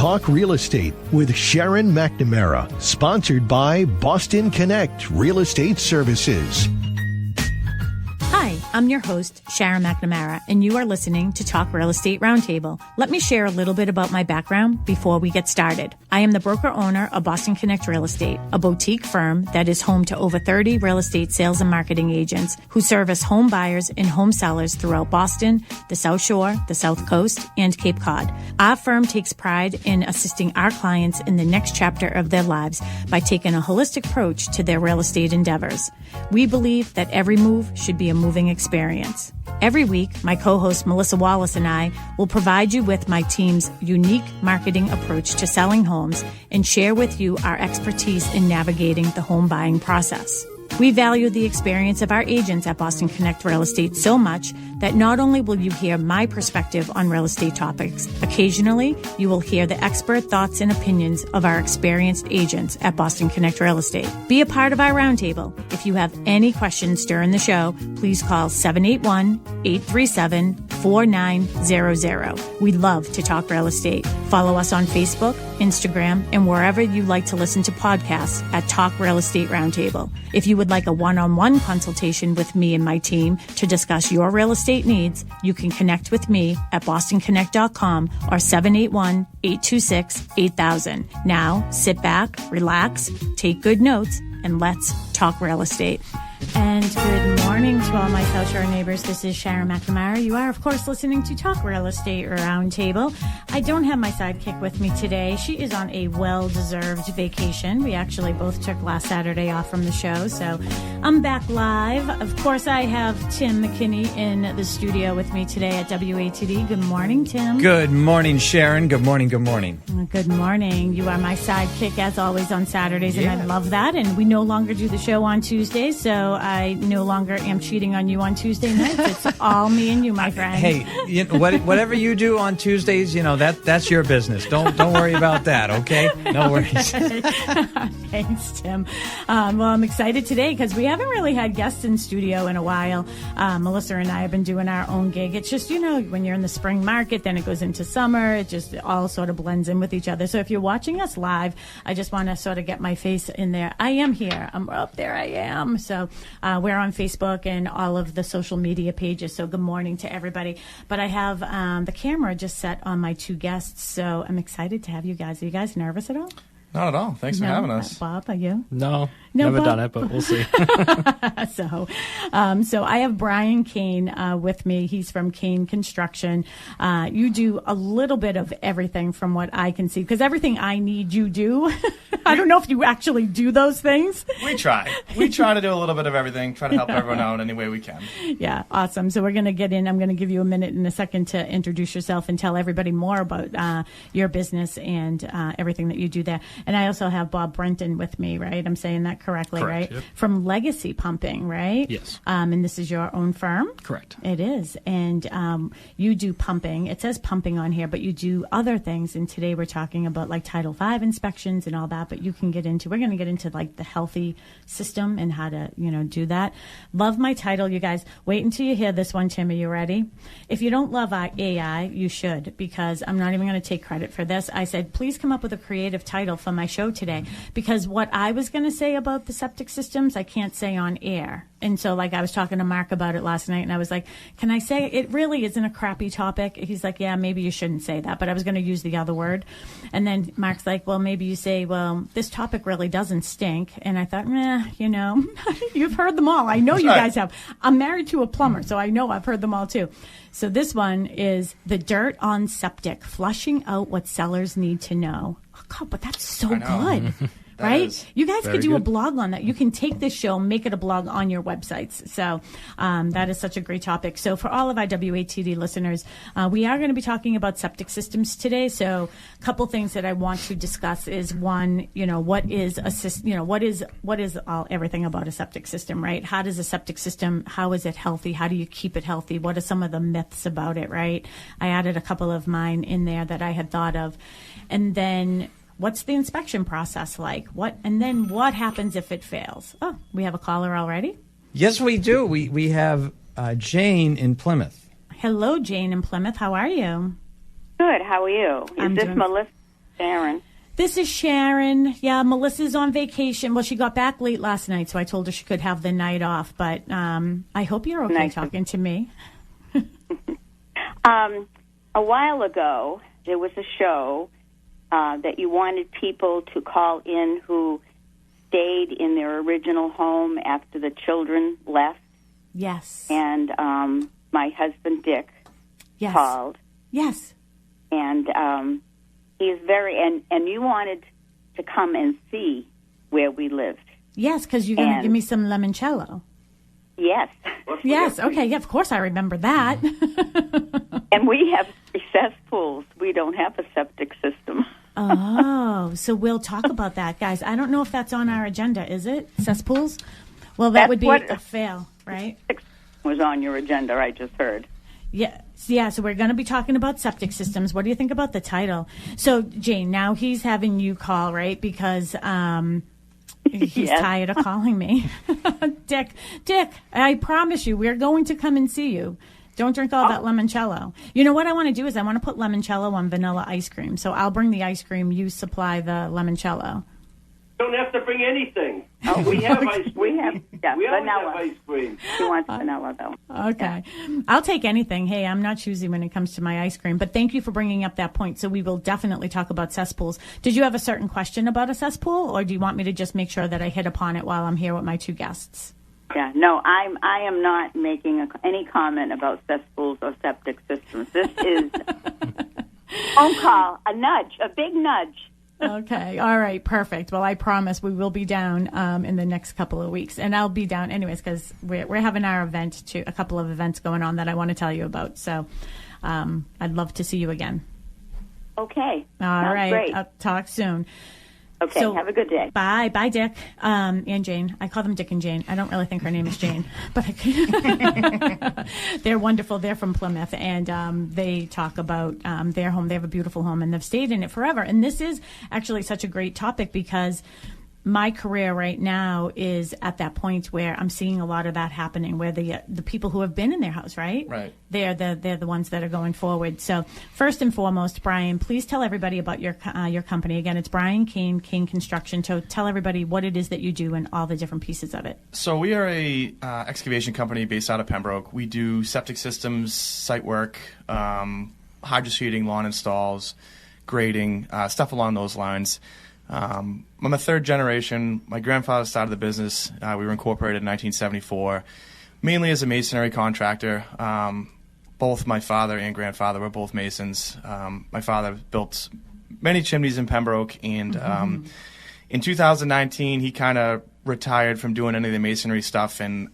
Talk Real Estate with Sharon McNamara, sponsored by Boston Connect Real Estate Services. Hi, I'm your host, Sharon McNamara, and you are listening to Talk Real Estate Roundtable. Let me share a little bit about my background before we get started. I am the broker-owner of Boston Connect Real Estate, a boutique firm that is home to over 30 real estate sales and marketing agents who service home buyers and home sellers throughout Boston, the South Shore, the South Coast, and Cape Cod. Our firm takes pride in assisting our clients in the next chapter of their lives by taking a holistic approach to their real estate endeavors. We believe that every move should be a moving experience. Every week, my co-host Melissa Wallace and I will provide you with my team's unique marketing approach to selling homes and share with you our expertise in navigating the home buying process. We value the experience of our agents at Boston Connect Real Estate so much that not only will you hear my perspective on real estate topics, occasionally you will hear the expert thoughts and opinions of our experienced agents at Boston Connect Real Estate. Be a part of our roundtable. If you have any questions during the show, please call 781-837-4900. We love to talk real estate. Follow us on Facebook, Instagram, and wherever you like to listen to podcasts at Talk Real Estate Roundtable. If you would like a one-on-one consultation with me and my team to discuss your real estate needs, you can connect with me at bostonconnect.com or 781-826-8000. Now, sit back, relax, take good notes, and let's talk real estate. And good morning to all my South Shore neighbors. This is Sharon McNamara. You are, of course, listening to Talk Real Estate Roundtable. I don't have my sidekick with me today. She is on a well-deserved vacation. We actually both took last Saturday off from the show, so I'm back live. Of course, I have Tim McKinney in the studio with me today at WATD. Good morning, Tim. Good morning, Sharon. Good morning, good morning. Good morning. You are my sidekick, as always, on Saturdays, and I love that. And we no longer do the show on Tuesdays, so I no longer am cheating on you on Tuesday nights. It's all me and you, my friend. Hey, whatever you do on Tuesdays, that's your business. Don't worry about that, okay? No worries. Thanks, Tim. Well, I'm excited today because we haven't really had guests in studio in a while. Melissa and I have been doing our own gig. It's just, when you're in the spring market, then it goes into summer. It just all sort of blends in with each other. So if you're watching us live, I just want to sort of get my face in there. I am here. I'm up there. I am. So we're on Facebook and all of the social media pages. So good morning to everybody. But I have the camera just set on my two guests. So I'm excited to have you guys. Are you guys nervous at all? Not at all. Thanks for having us. Bob, are you? No, never Bob? done it, but we'll see. So I have Brian Cain with me. He's from Cain Construction. You do a little bit of everything from what I can see, because everything I need you do. I don't know if you actually do those things. We try. We try to do a little bit of everything, try to help everyone out any way we can. Yeah, awesome. So we're going to get in. I'm going to give you a minute and a second to introduce yourself and tell everybody more about your business and everything that you do there. And I also have Bob Brenton with me, right? I'm saying that correctly, Correct, right? yep. From Legacy Pumping, right? Yes. And this is your own firm? Correct. It is. And you do pumping. It says pumping on here, but you do other things. And today we're talking about like Title V inspections and all that, but we're going to get into like the healthy system and how to, do that. Love my title, you guys. Wait until you hear this one, Tim. Are you ready? If you don't love AI, you should, because I'm not even going to take credit for this. I said, please come up with a creative title for my show today, because what I was going to say about the septic systems, I can't say on air. And so, like, I was talking to Mark about it last night, and I was like, can I say it really isn't a crappy topic? He's like, yeah, maybe you shouldn't say that, but I was going to use the other word. And then Mark's like, well, maybe you say, well, this topic really doesn't stink. And I thought, you've heard them all. I know you guys have. I'm married to a plumber, so I know I've heard them all too. So this one is the dirt on septic, flushing out what sellers need to know. Oh, God, but that's so good. Right? You guys could do a blog on that. You can take this show, make it a blog on your websites. So that is such a great topic. So for all of our WATD listeners, we are going to be talking about septic systems today. So a couple things that I want to discuss is one, what is everything about a septic system, right? How does a septic system, how is it healthy? How do you keep it healthy? What are some of the myths about it, right? I added a couple of mine in there that I had thought of. And then what's the inspection process like? And then what happens if it fails? Oh, we have a caller already? Yes, we do. We have Jane in Plymouth. Hello, Jane in Plymouth. How are you? Good. How are you? Is this Melissa? Sharon. This is Sharon. Yeah, Melissa's on vacation. Well, she got back late last night, so I told her she could have the night off. But I hope you're okay talking to me. A while ago, there was a show that you wanted people to call in who stayed in their original home after the children left. Yes. And my husband, Dick, called. Yes. And he's and you wanted to come and see where we lived. Yes, because you're going to give me some limoncello. Yes. Yes, okay, yeah, of course I remember that. And we have cesspools. We don't have a septic system. Oh, so we'll talk about that, guys. I don't know if that's on our agenda, is it? Cesspools? Well, that would be a fail, right? Was on your agenda, I just heard. Yeah, so we're going to be talking about septic systems. What do you think about the title? So, Jane, now he's having you call, right? Because he's tired of calling me. Dick, I promise you, we're going to come and see you. Don't drink all that limoncello. You know what I want to do is I want to put limoncello on vanilla ice cream. So I'll bring the ice cream. You supply the limoncello. Don't have to bring anything. Oh, we have ice cream. We have vanilla. Have ice cream. She wants vanilla, though. Okay. Yeah. I'll take anything. Hey, I'm not choosy when it comes to my ice cream. But thank you for bringing up that point. So we will definitely talk about cesspools. Did you have a certain question about a cesspool, or do you want me to just make sure that I hit upon it while I'm here with my two guests? Yeah, no, I am not making any comment about cesspools or septic systems. This is phone call, a big nudge. Okay, all right, perfect. Well, I promise we will be down in the next couple of weeks, and I'll be down anyways because we're having our event too, a couple of events going on that I want to tell you about. So I'd love to see you again. Okay, all right. Great. I'll talk soon. Okay, so, have a good day. Bye, Dick and Jane. I call them Dick and Jane. I don't really think her name is Jane, but they're wonderful. They're from Plymouth, and they talk about their home. They have a beautiful home, and they've stayed in it forever. And this is actually such a great topic because my career right now is at that point where I'm seeing a lot of that happening, where the people who have been in their house, right? They're the ones that are going forward. So first and foremost, Brian, please tell everybody about your company. Again, it's Brian Cain Construction. So tell everybody what it is that you do and all the different pieces of it. So we are a excavation company based out of Pembroke. We do septic systems, site work, hydro-seeding, lawn installs, grading, stuff along those lines. I'm a third generation. My grandfather started the business. We were incorporated in 1974, mainly as a masonry contractor. Both my father and grandfather were both masons. My father built many chimneys in Pembroke, and in 2019, he kind of retired from doing any of the masonry stuff, and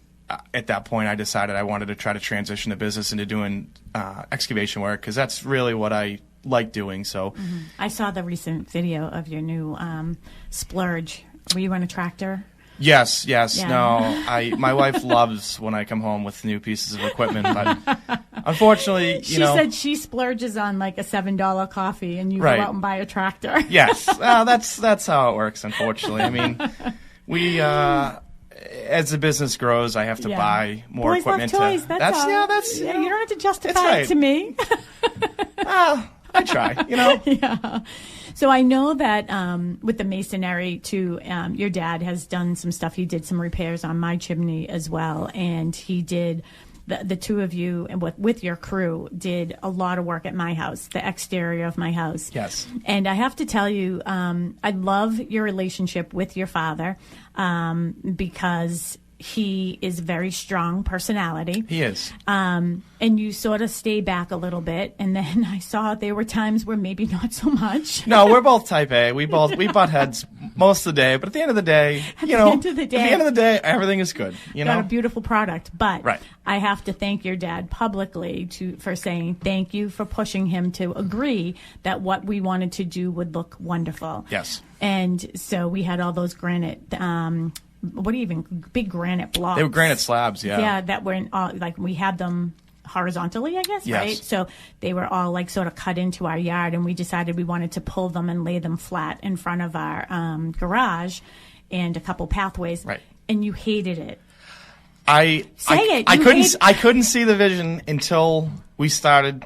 at that point, I decided I wanted to try to transition the business into doing excavation work, because that's really what I like doing. So I saw the recent video of your new splurge. Were you on a tractor? Yes. Yeah. No, my wife loves when I come home with new pieces of equipment, but unfortunately, she said she splurges on like a $7 coffee, and you go out and buy a tractor. Yes, that's how it works. Unfortunately, I mean, we as the business grows, I have to buy more Boys equipment. Love toys. That's you don't have to justify it to me. I try, Yeah. So I know that with the masonry too, your dad has done some stuff. He did some repairs on my chimney as well, and he did. The two of you and with your crew did a lot of work at my house, the exterior of my house. Yes. And I have to tell you, I love your relationship with your father because he is a very strong personality. He is. And you sort of stay back a little bit. And then I saw there were times where maybe not so much. No, we're both type A. We butt heads most of the day. But at the end of the day, at the end of the day, everything is good. Got a beautiful product. But I have to thank your dad publicly for saying thank you for pushing him to agree that what we wanted to do would look wonderful. Yes. And so we had all those granite big granite blocks. They were granite slabs, yeah. Yeah, that were we had them horizontally, I guess, yes. Right? So they were all like sort of cut into our yard, and we decided we wanted to pull them and lay them flat in front of our garage and a couple pathways. Right. And you hated it. I couldn't see the vision until we started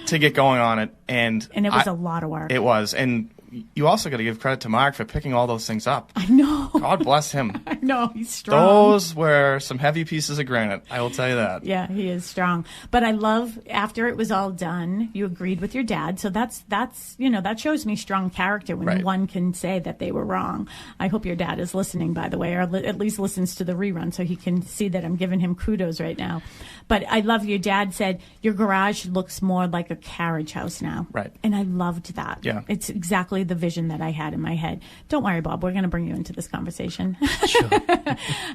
to get going on it, and it was a lot of work. It was, and you also got to give credit to Mark for picking all those things up. I know. God bless him. I know, he's strong. Those were some heavy pieces of granite, I will tell you that. Yeah, he is strong. But I love, after it was all done, you agreed with your dad. So that's that shows me strong character when one can say that they were wrong. I hope your dad is listening, by the way, or at least listens to the rerun so he can see that I'm giving him kudos right now. But I love your dad said, your garage looks more like a carriage house now. Right. And I loved that. Yeah. It's exactly the vision that I had in my head. Don't worry, Bob. We're going to bring you into this conversation. Sure.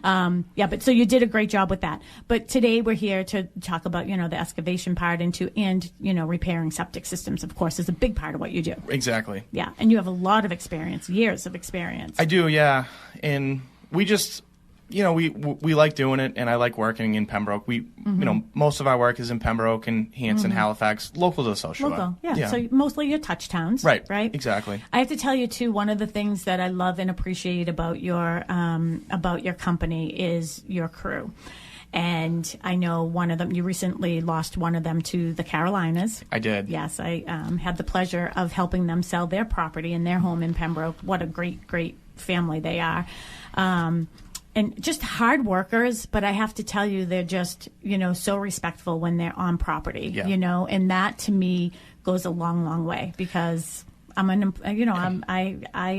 But so you did a great job with that. But today we're here to talk about, the excavation part and repairing septic systems, of course, is a big part of what you do. Exactly. Yeah. And you have a lot of experience, years of experience. I do, yeah. And we just, we like doing it, and I like working in Pembroke. We, most of our work is in Pembroke and Hanson, Halifax, local to the South Shore. Local, yeah. So mostly your touch towns. Right. Exactly. Exactly. I have to tell you, too, one of the things that I love and appreciate about your company is your crew. And I know one of them, you recently lost one of them to the Carolinas. I did. Yes, I had the pleasure of helping them sell their property and their home in Pembroke. What a great, great family they are. And just hard workers, but I have to tell you, they're just, so respectful when they're on property, and that to me goes a long, long way because I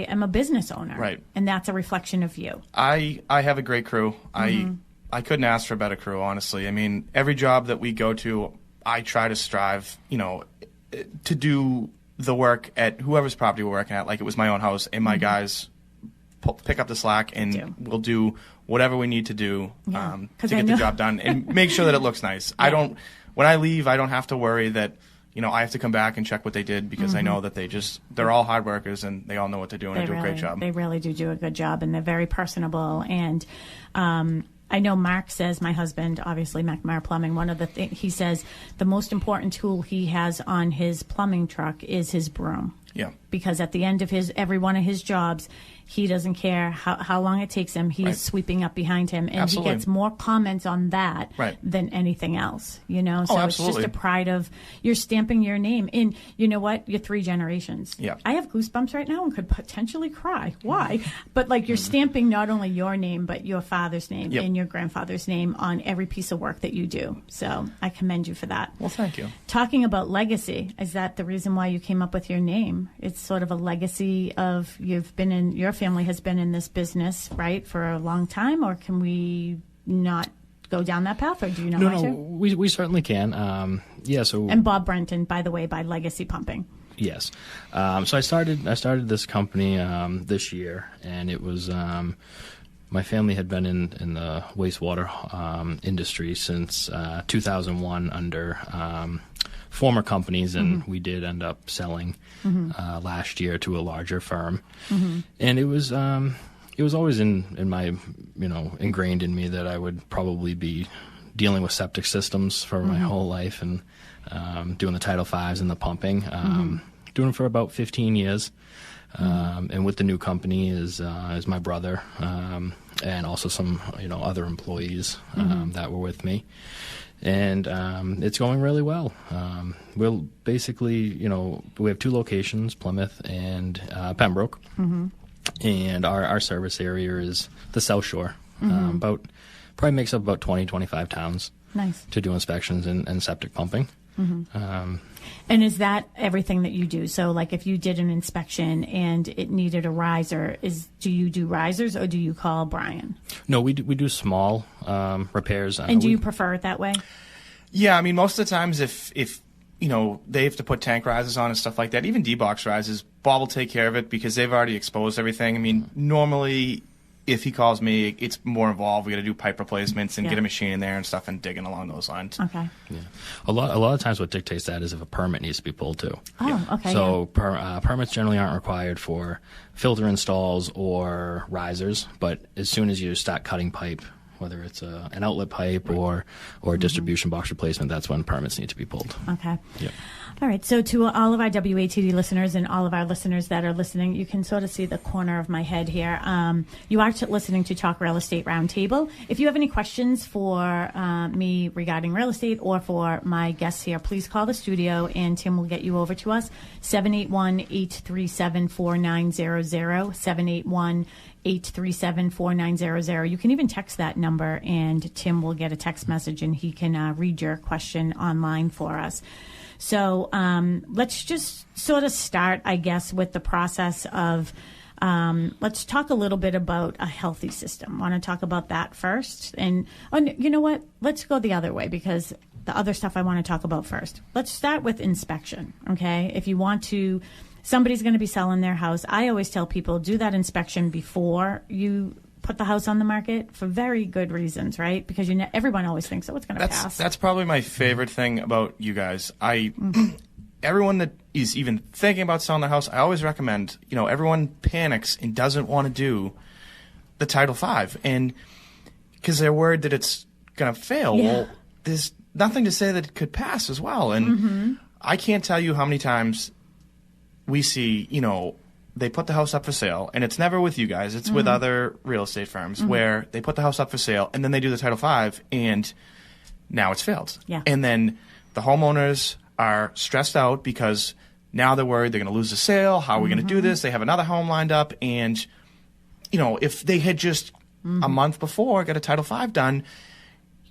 am a business owner. Right. And that's a reflection of you. I have a great crew. I couldn't ask for a better crew, honestly. I mean, every job that we go to, I try to strive, to do the work at whoever's property we're working at, like it was my own house, and my guys pick up the slack, and we'll do whatever we need to do to get the job done and make sure that it looks nice. Yeah. When I leave, I don't have to worry that, I have to come back and check what they did because I know that they're all hard workers and they all know what they're doing and do a great job. They really do a good job, and they're very personable. And I know Mark says, my husband, obviously McNamara Plumbing, one of the things he says, the most important tool he has on his plumbing truck is his broom. Yeah. Because at the end of every one of his jobs, he doesn't care how long it takes him. He's sweeping up behind him, and Absolutely. he gets more comments on that than anything else. So it's just a pride of you're stamping your name in. You know what? You're 3 generations. Yeah. I have goosebumps right now and could potentially cry. Why? But you're stamping not only your name but your father's name and your grandfather's name on every piece of work that you do. So I commend you for that. Well, thank you. Talking about legacy, is that the reason why you came up with your name? It's sort of a legacy of your family has been in this business, right, for a long time, or can we not go down that path, or do you not want to? No, we certainly can. And Bob Brenton, by the way, by Legacy Pumping. Yes. So I started this company this year, and it was my family had been in the wastewater industry since 2001 under former companies, and we did end up selling last year to a larger firm. And it was always in my, ingrained in me that I would probably be dealing with septic systems for my whole life, and doing the Title V's and the pumping, doing it for about 15 years. And with the new company is my brother, and also some, other employees that were with me. And it's going really well. We'll basically, we have 2 locations, Plymouth and Pembroke. And our service area is the South Shore. Probably makes up about 20-25 towns. Nice. To do inspections and septic pumping. And is that everything that you do? So, if you did an inspection and it needed a riser, do you do risers or do you call Brian? No, we do small repairs. And do you prefer it that way? Yeah, I mean, most of the times if they have to put tank risers on and stuff like that, even D-box risers, Bob will take care of it because they've already exposed everything. I mean, normally if he calls me, it's more involved. We got to do pipe replacements and get a machine in there and stuff and digging along those lines. Okay. Yeah. A lot of times what dictates that is if a permit needs to be pulled too. Oh, okay. So permits generally aren't required for filter installs or risers, but as soon as you start cutting pipe, whether it's an outlet pipe or a distribution box replacement, that's when permits need to be pulled. Okay. Yep. All right. So to all of our WATD listeners and all of our listeners that are listening, you can sort of see the corner of my head here. You are listening to Talk Real Estate Roundtable. If you have any questions for me regarding real estate or for my guests here, please call the studio and Tim will get you over to us. 781-837-4900, 781-837-4900. You can even text that number and Tim will get a text message and he can read your question online for us. So let's just sort of start, I guess, with the process of let's talk a little bit about a healthy system. Want to talk about that first? And you know what? Let's go the other way because the other stuff I want to talk about first. Let's start with inspection, okay? If you want to, somebody's going to be selling their house. I always tell people do that inspection before you put the house on the market for very good reasons, right? Because everyone always thinks, oh, it's going to pass. That's probably my favorite thing about you guys. Everyone that is even thinking about selling their house, I always recommend, everyone panics and doesn't want to do the Title V, and because they're worried that it's going to fail. Yeah. Well, there's nothing to say that it could pass as well. And I can't tell you how many times we see, they put the house up for sale, and it's never with you guys. It's with other real estate firms where they put the house up for sale, and then they do the Title V, and now it's failed. Yeah. And then the homeowners are stressed out because now they're worried they're going to lose the sale. How are we going to do this? They have another home lined up, and, if they had just a month before got a Title V done,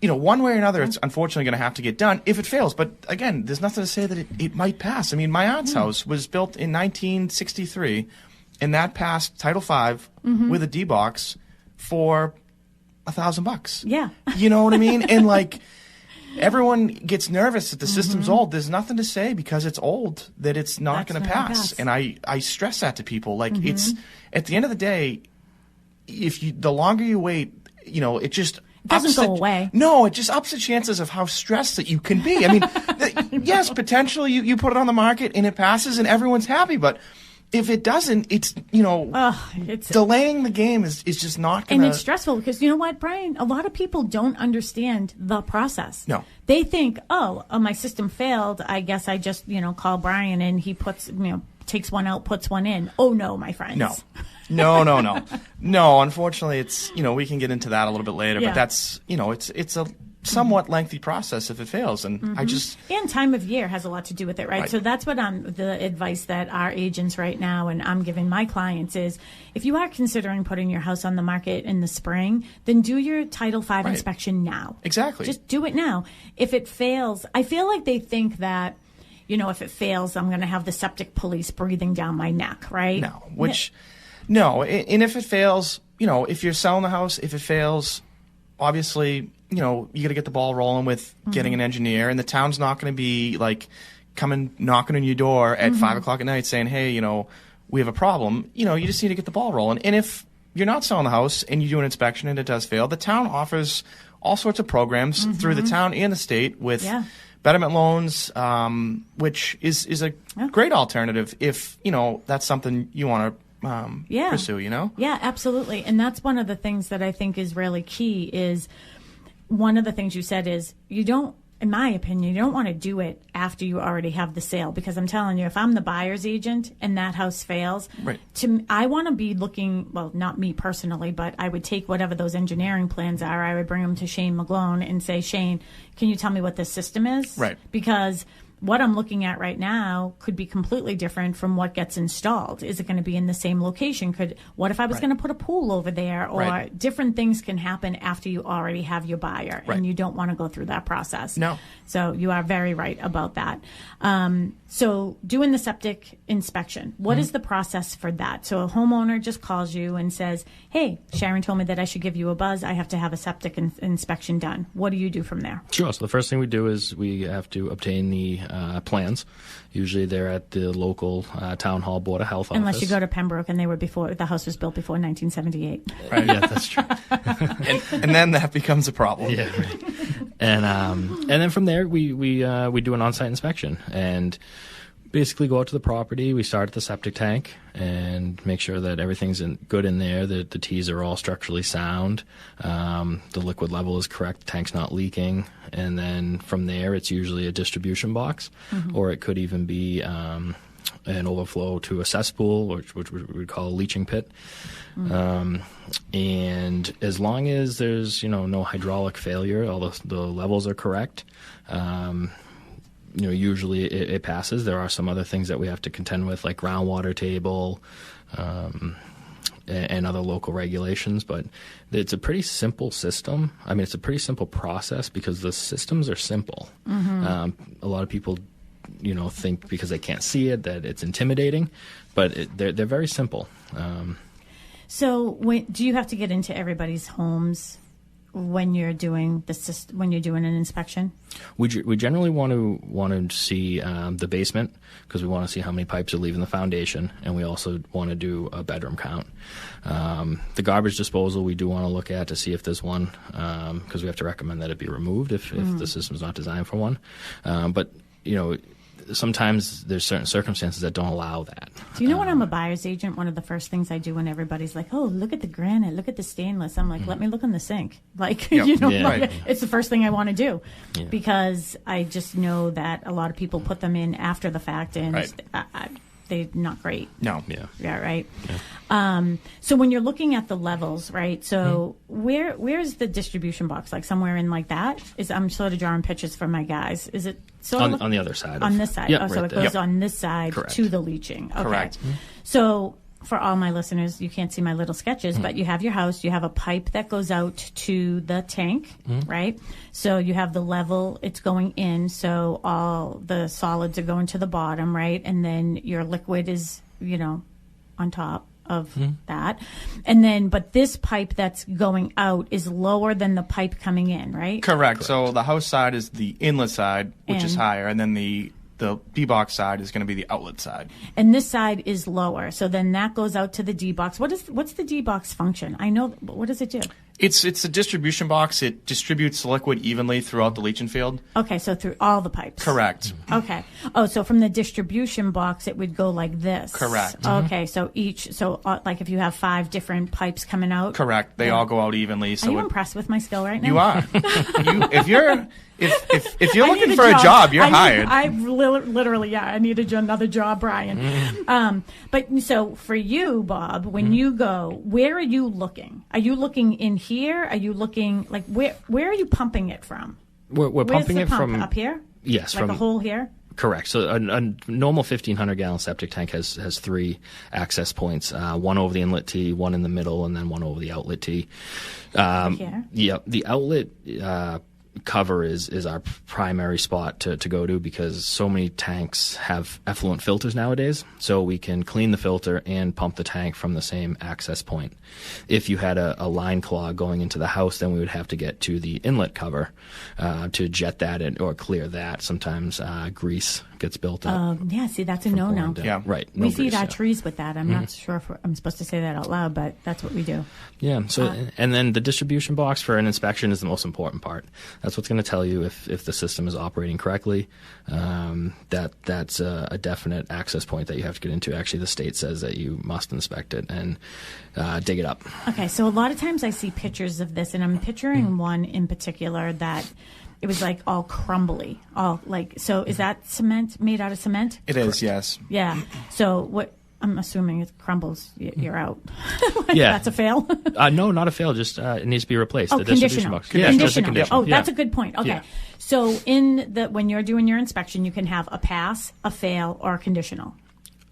one way or another, it's unfortunately going to have to get done if it fails. But again, there's nothing to say that it might pass. I mean, my aunt's house was built in 1963, and that passed Title V with a D box for $1,000. Yeah. You know what I mean? And everyone gets nervous that the system's old. There's nothing to say because it's old that it's not going to pass. And I stress that to people. It's at the end of the day, the longer you wait, it just doesn't go away. No, it just ups the chances of how stressed that you can be. I mean, yes, potentially you put it on the market and it passes and everyone's happy, but if it doesn't, it's delaying the game is just not going to. And it's stressful because you know what, Brian? A lot of people don't understand the process. No. They think, oh, my system failed. I guess I just call Brian and he puts takes one out, puts one in. Oh no, my friends. No. Unfortunately, it's we can get into that a little bit later, but that's it's a somewhat lengthy process if it fails, and and time of year has a lot to do with it, right? So that's what the advice that our agents right now and I'm giving my clients is, if you are considering putting your house on the market in the spring, then do your Title V inspection now. Exactly. Just do it now. If it fails, I feel like they think that if it fails, I'm going to have the septic police breathing down my neck, right? No, and if it fails, if you're selling the house, if it fails, obviously, you got to get the ball rolling with getting an engineer, and the town's not going to be coming knocking on your door at 5 o'clock at night saying, hey, we have a problem. You just need to get the ball rolling. And if you're not selling the house and you do an inspection and it does fail, the town offers all sorts of programs through the town and the state with betterment loans, which is a great alternative if, that's something you want to pursue, Yeah, absolutely. And that's one of the things that I think is really key is one of the things you said is in my opinion, you don't want to do it after you already have the sale, because I'm telling you, if I'm the buyer's agent and that house fails, I want to be looking, well, not me personally, but I would take whatever those engineering plans are. I would bring them to Shane McGlone and say, Shane, can you tell me what this system is? Right. Because what I'm looking at right now could be completely different from what gets installed. Is it going to be in the same location? What if I was going to put a pool over there? Or different things can happen after you already have your buyer, and you don't want to go through that process. No. So you are very right about that. So doing the septic inspection, what is the process for that? So a homeowner just calls you and says, hey, Sharon told me that I should give you a buzz. I have to have a septic inspection done. What do you do from there? Sure. So the first thing we do is we have to obtain the plans. Usually they're at the local town hall board of health office. Unless you go to Pembroke and the house was built before 1978. Right. Yeah, that's true. and then that becomes a problem. Yeah. Right. And then from there we do an on-site inspection, and basically go out to the property. We start at the septic tank and make sure that everything's good in there, that the T's are all structurally sound, the liquid level is correct, the tank's not leaking, and then from there it's usually a distribution box, or it could even be an overflow to a cesspool, which we would call a leaching pit. And as long as there's no hydraulic failure, all the levels are correct, usually it passes. There are some other things that we have to contend with, like groundwater table and other local regulations, but it's a pretty simple system. I mean, it's a pretty simple process because the systems are simple. A lot of people think because they can't see it that it's intimidating, but they're very simple. So do you have to get into everybody's homes when you're doing an inspection? We generally want to see the basement because we want to see how many pipes are leaving the foundation, and we also want to do a bedroom count. The garbage disposal we do want to look at to see if there's one, because we have to recommend that it be removed if the system's not designed for one. But sometimes there's certain circumstances that don't allow that. Do you know when I'm a buyer's agent, one of the first things I do when everybody's like, oh, look at the granite, look at the stainless, I'm like, let me look in the sink. Like, it's the first thing I want to do because I just know that a lot of people put them in after the fact and they're not great. No. Yeah, right. Yeah. So when you're looking at the levels, right, so where's the distribution box? Like somewhere in like that? I'm sort of drawing pictures for my guys. Is it on the other side? On this side. Yep, so right it goes on this side to the leaching. Okay. Correct. So for all my listeners, you can't see my little sketches, but you have your house, you have a pipe that goes out to the tank, right? So you have the level, it's going in, so all the solids are going to the bottom, right? And then your liquid is, on top of that. And then, but this pipe that's going out is lower than the pipe coming in, right? Correct. So the house side is the inlet side, which is higher, and then the D-box side is going to be the outlet side. And this side is lower. So then that goes out to the D-box. What's the D-box function? I know, but what does it do? It's a distribution box. It distributes the liquid evenly throughout the leaching field. Okay, so through all the pipes. Correct. Okay. Oh, so from the distribution box, it would go like this. Correct. Okay, so like if you have 5 different pipes coming out. Correct. They all go out evenly. So are you impressed with my skill right now? You are. If you're looking for a job, you're hired. I literally, I need another job, Brian. But so for you, Bob, when you go, where are you looking? Are you looking in here? Are you looking like where are you pumping it from? We're pumping it from up here. Yes, like from a hole here. Correct. So a normal 1,500-gallon septic tank has 3 access points, one over the inlet T, one in the middle, and then one over the outlet T. Here. Yeah, the outlet cover is our primary spot to go to because so many tanks have effluent filters nowadays, so we can clean the filter and pump the tank from the same access point. If you had a line clog going into the house, then we would have to get to the inlet cover to jet that in, or clear that. Sometimes grease gets built up. See, that's a no-no. Yeah. Right. We feed our trees with that. I'm not sure if I'm supposed to say that out loud, but that's what we do. Yeah. So, and then the distribution box for an inspection is the most important part. That's what's going to tell you if the system is operating correctly. That's a definite access point that you have to get into. Actually, the state says that you must inspect it and dig it up. Okay, so a lot of times I see pictures of this, and I'm picturing one in particular that it was like all crumbly, so is that cement, made out of cement? It is, yes. Yeah. So what? I'm assuming it crumbles, you're out. Yeah. That's a fail? No, not a fail. Just it needs to be replaced. Oh, the distribution box. Yeah, just a conditional. Oh, that's a good point. Okay. Yeah. So when you're doing your inspection, you can have a pass, a fail, or a conditional.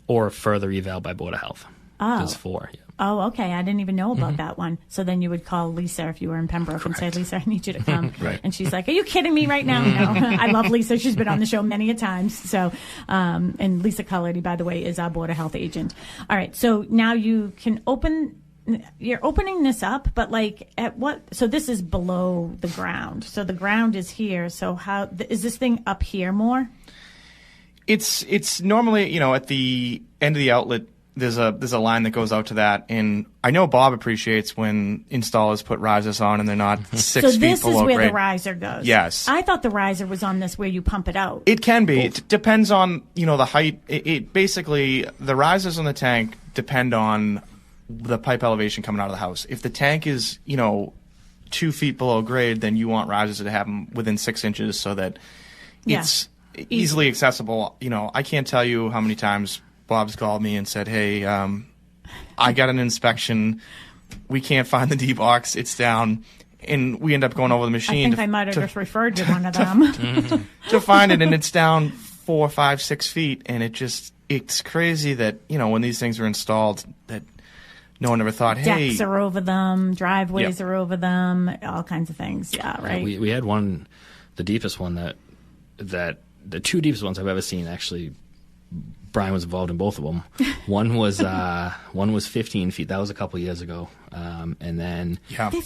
Or further eval by Board of Health. Oh. There's 4. Yeah. Oh, okay. I didn't even know about that one. So then you would call Lisa if you were in Pembroke and say, Lisa, I need you to come. Right. And she's like, are you kidding me right now? No. I love Lisa. She's been on the show many a times. So, and Lisa Cullerty, by the way, is our Board of Health agent. All right. So now you can you're opening this up, but like at what? So this is below the ground. So the ground is here. So how is this thing up here more? It's normally, at the end of the outlet there's a line that goes out to that, and I know Bob appreciates when installers put risers on and they're not 6 feet below grade. So this is where the riser goes. Yes. I thought the riser was on this where you pump it out. It can be. It depends on, the height. It basically, the risers on the tank depend on the pipe elevation coming out of the house. If the tank is, 2 feet below grade, then you want risers to have them within 6 inches so that it's easily accessible. I can't tell you how many times Bob's called me and said, hey, I got an inspection. We can't find the D-box. It's down. And we end up going over the machine. I think I might have just referred to one of them. To find it, and it's down 4, 5, 6 feet. And it's crazy that, when these things were installed, that no one ever thought, hey. Decks are over them, driveways are over them, all kinds of things. Yeah, right. We had one, the deepest one that the 2 deepest ones I've ever seen, actually, Brian was involved in both of them. One was 15 feet. That was a couple years ago. And then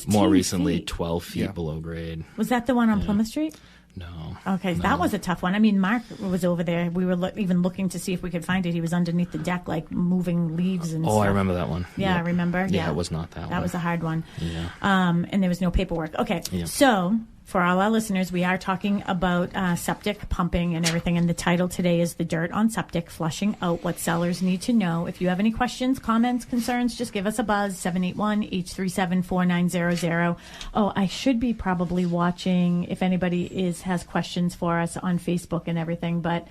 more recently, 12 feet below grade. Was that the one on Plymouth Street? No. Okay, no. that was a tough one. I mean, Mark was over there. We were even looking to see if we could find it. He was underneath the deck, like moving leaves and stuff. Oh, I remember that one. Yeah, I remember. Yeah, it was not that one. That was a hard one. Yeah. And there was no paperwork. Okay, so for all our listeners, we are talking about septic pumping and everything, and the title today is The Dirt on Septic, Flushing Out What Sellers Need to Know. If you have any questions, comments, concerns, just give us a buzz, 781-837-4900. Oh, I should be probably watching if anybody has questions for us on Facebook and everything, but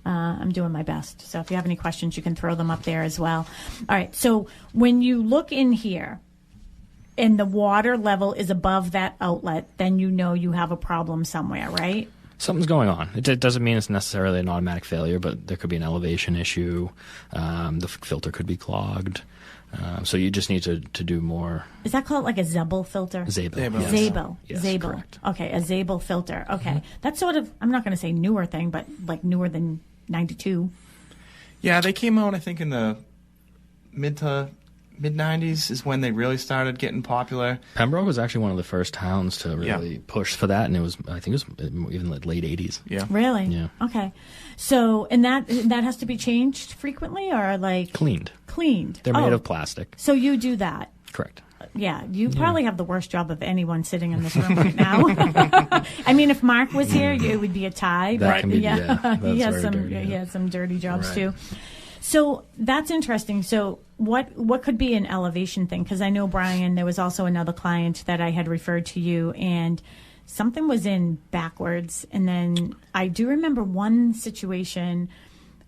I'm doing my best. So if you have any questions, you can throw them up there as well. All right, so when you look in here, and the water level is above that outlet, then you have a problem somewhere, right? Something's going on. It doesn't mean it's necessarily an automatic failure, but there could be an elevation issue. The filter could be clogged. So you just need to do more. Is that called like a Zebel filter? Zabel. Yes. Zabel. Yes, Zabel. correct. Okay, a Zabel filter. Okay. That's sort of, I'm not going to say newer thing, but like newer than 92. Yeah, they came out, I think, in the mid-90s is when they really started getting popular. Pembroke was actually one of the first towns to really push for that, and I think it was even like late 80s. Yeah. Really? Yeah. Okay. So, and that has to be changed frequently, or like Cleaned. Cleaned. They're made of plastic. So you do that. Correct. Yeah, you probably have the worst job of anyone sitting in this room right now. I mean, if Mark was here, it would be a tie. That but can be, that's he has very some. dirty, He has some dirty jobs Right. too. So that's interesting. So what could be an elevation thing? Because I know, Brian, there was also another client that I had referred to you, and something was in backwards. And then I do remember one situation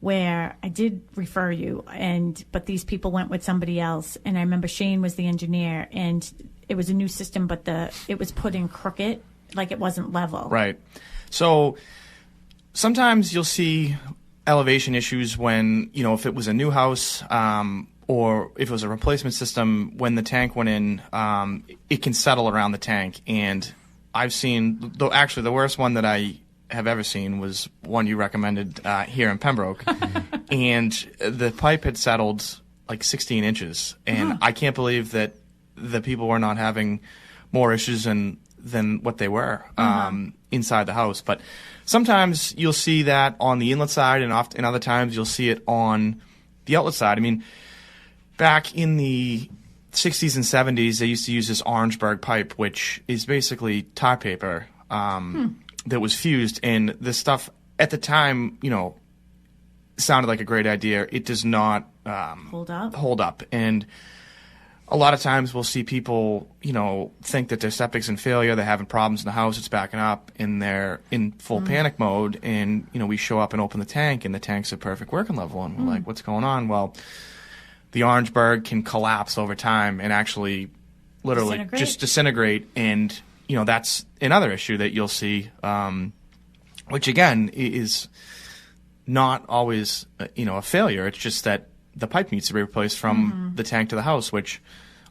where I did refer you, but these people went with somebody else. And I remember Shane was the engineer, and it was a new system, but it was put in crooked, like it wasn't level. Right. So sometimes you'll see elevation issues when, if it was a new house or if it was a replacement system, when the tank went in, it can settle around the tank. And I've seen, the worst one that I have ever seen was one you recommended here in Pembroke. And the pipe had settled like 16 inches. And I can't believe that the people were not having more issues than what they were inside the house. But sometimes you'll see that on the inlet side, and other times you'll see it on the outlet side. I mean, back in the 60s and 70s, they used to use this Orangeburg pipe, which is basically tar paper that was fused. And this stuff, at the time, sounded like a great idea. It does not hold up. And a lot of times we'll see people, think that their septic's in failure, they're having problems in the house, it's backing up, and they're in full panic mode. And, we show up and open the tank, and the tank's at perfect working level. And we're like, what's going on? Well, the Orangeburg can collapse over time and actually literally just disintegrate. And, that's another issue that you'll see, which, again, is not always, a failure. It's just that the pipe needs to be replaced from the tank to the house, which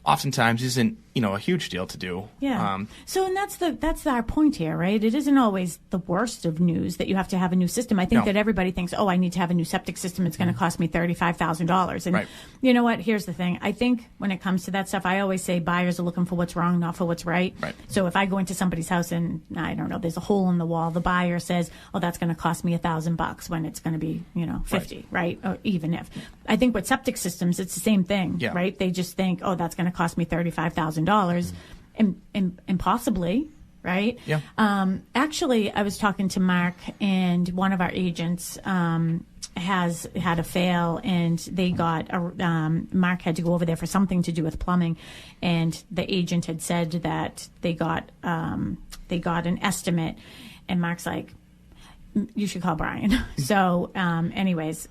oftentimes isn't a huge deal to do. Yeah. So, and that's our point here, right? It isn't always the worst of news that you have to have a new system. I think that everybody thinks, I need to have a new septic system. It's going to cost me $35,000. And you know what? Here's the thing. I think when it comes to that stuff, I always say buyers are looking for what's wrong, not for what's right. So if I go into somebody's house and I don't know, there's a hole in the wall, the buyer says, that's going to cost me $1,000 when it's going to be, 50, right? Or even if. I think with septic systems, it's the same thing, right? They just think, that's going to cost me $35,000. And possibly, right? Yeah. Actually, I was talking to Mark, and one of our agents has had a fail, and they got Mark had to go over there for something to do with plumbing, and the agent had said that they got an estimate, and Mark's like, you should call Brian. So, anyways,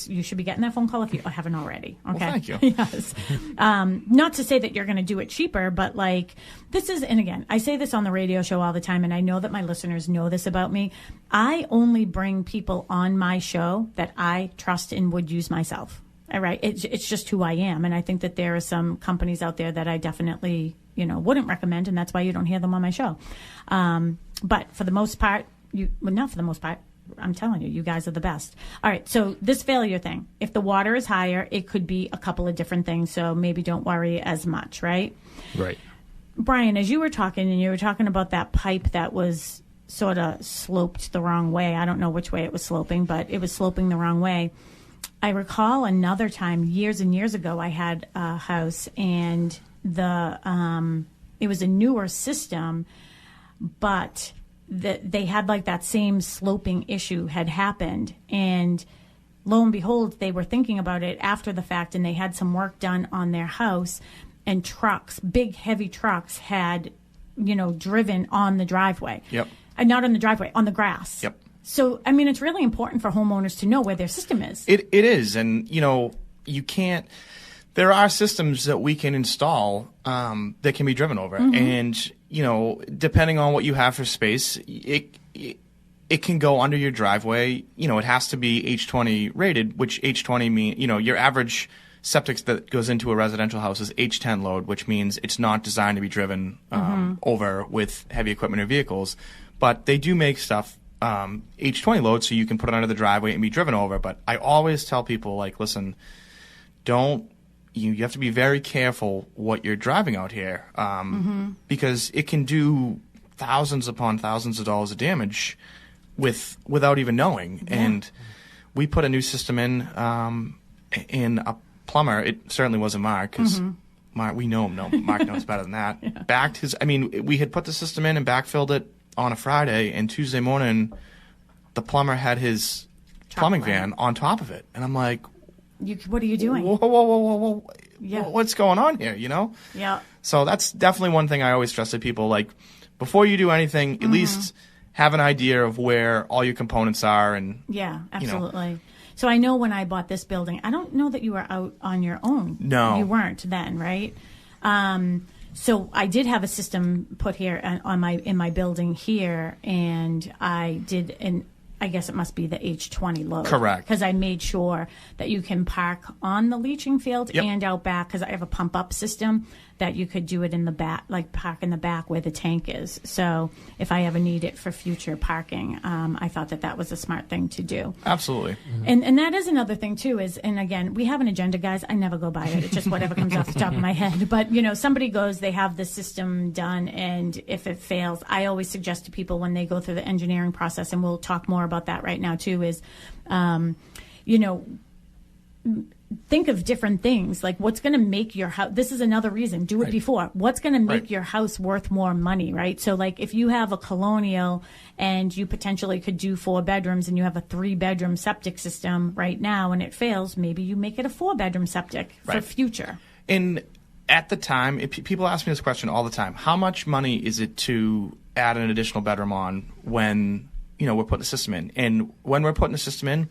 you should be getting that phone call if you haven't already. Okay. Well, thank you. Yes. Not to say that you're going to do it cheaper, but this is, and again, I say this on the radio show all the time, and I know that my listeners know this about me. I only bring people on my show that I trust and would use myself. All right. It's just who I am. And I think that there are some companies out there that I definitely, wouldn't recommend, and that's why you don't hear them on my show. But for the most part, not for the most part, I'm telling you, you guys are the best. All right, so this failure thing, if the water is higher, it could be a couple of different things, so maybe don't worry as much, right? Right. Brian, as you were talking, and you were talking about that pipe that was sort of sloped the wrong way. I don't know which way it was sloping, but it was sloping the wrong way. I recall another time, years and years ago, I had a house, and it was a newer system, but they had that same sloping issue had happened, and lo and behold, they were thinking about it after the fact, and they had some work done on their house, and trucks, big heavy trucks, had driven on the driveway. Yep. Not on the driveway, on the grass. Yep. So I mean, it's really important for homeowners to know where their system is. It is, and you can't. There are systems that we can install that can be driven over, and depending on what you have for space, it can go under your driveway. It has to be H20 rated, which H20 means your average septic that goes into a residential house is H10 load, which means it's not designed to be driven over with heavy equipment or vehicles. But they do make stuff H20 load, so you can put it under the driveway and be driven over. But I always tell people, listen, you have to be very careful what you're driving out here, because it can do thousands upon thousands of dollars of damage without even knowing. Yeah. And we put a new system in a plumber. It certainly wasn't Mark, because Mark, we know him. No, Mark knows better than that. Yeah. We had put the system in and backfilled it on a Friday, and Tuesday morning, the plumber had his plumbing van on top of it, and I'm like, what are you doing? Whoa. Yeah. What's going on here, Yeah. So that's definitely one thing I always stress to people, before you do anything, at least have an idea of where all your components are. And yeah, absolutely. So I know when I bought this building, I don't know that you were out on your own. No. You weren't then, right? So I did have a system put here in my building here, and I did I guess it must be the H20 load. Correct. Because I made sure that you can park on the leaching field and out back, because I have a pump up system that you could do it in the back, park in the back where the tank is. So if I ever need it for future parking, I thought that was a smart thing to do. Absolutely. And that is another thing too, and again, we have an agenda, guys. I never go by it. It's just whatever comes off the top of my head. But somebody goes, they have the system done, and if it fails, I always suggest to people when they go through the engineering process, and we'll talk more about that right now too, is think of different things, what's going to make your house. This is another reason. Do it before. What's going to make your house worth more money, right? So, if you have a colonial and you potentially could do 4 bedrooms, and you have a 3-bedroom septic system right now, and it fails, maybe you make it a 4-bedroom septic for future. And at the time, people ask me this question all the time: how much money is it to add an additional bedroom on when we're putting a system in? And when we're putting a system in,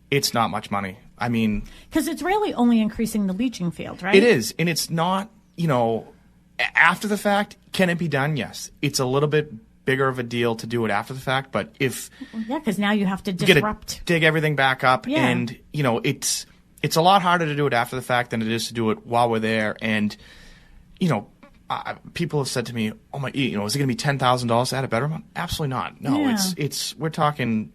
it's not much money. I mean, because it's really only increasing the leaching field, right? It is, and it's not, after the fact. Can it be done? Yes. It's a little bit bigger of a deal to do it after the fact, but because now you have to disrupt, dig everything back up, and it's a lot harder to do it after the fact than it is to do it while we're there. And people have said to me, "Oh my, is it going to be $10,000 to add a bedroom?" Absolutely not. No, Yeah. it's we're talking